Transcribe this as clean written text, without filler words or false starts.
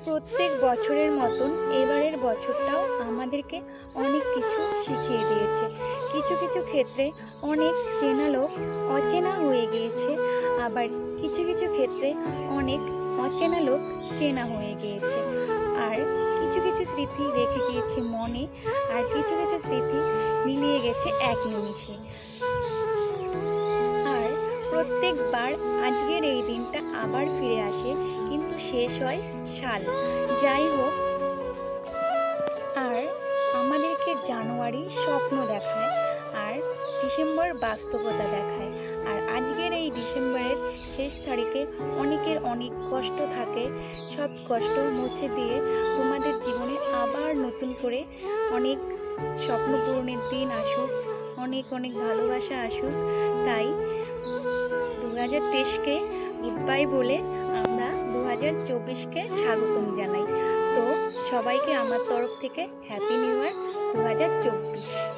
প্রত্যেক বছরের মতন এবারের বছরটাও আমাদেরকে অনেক কিছু শিখিয়ে দিয়েছে। কিছু কিছু ক্ষেত্রে অনেক চেনা লোক অচেনা হয়ে গিয়েছে, আবার কিছু কিছু ক্ষেত্রে অনেক অচেনা লোক চেনা হয়ে গিয়েছে। আর কিছু কিছু স্মৃতি রেখে গিয়েছে মনে, আর কিছু কিছু স্মৃতি মিলিয়ে গেছে এক নিমিষে। আর প্রত্যেকবার আজকের এই দিনটা আবার ফিরে আসে, কিন্তু শেষ হয় সাল। যাই হোক, আর আমাদেরকে জানুয়ারি স্বপ্ন দেখায় আর ডিসেম্বর বাস্তবতা দেখায়। আর আজকের এই ডিসেম্বরের শেষ তারিখে অনেকের অনেক কষ্ট থাকে, সব কষ্ট মুছে দিয়ে তোমাদের জীবনে আবার নতুন করে অনেক স্বপ্ন পূরণের দিন আসুক, অনেক অনেক ভালোবাসা আসুক। তাই 2023কে গুড বাই বলে আমরা 2024কে স্বাগতম জানাই। তো সবাইকে আমার তরফ থেকে হ্যাপি নিউ ইয়ার 2024।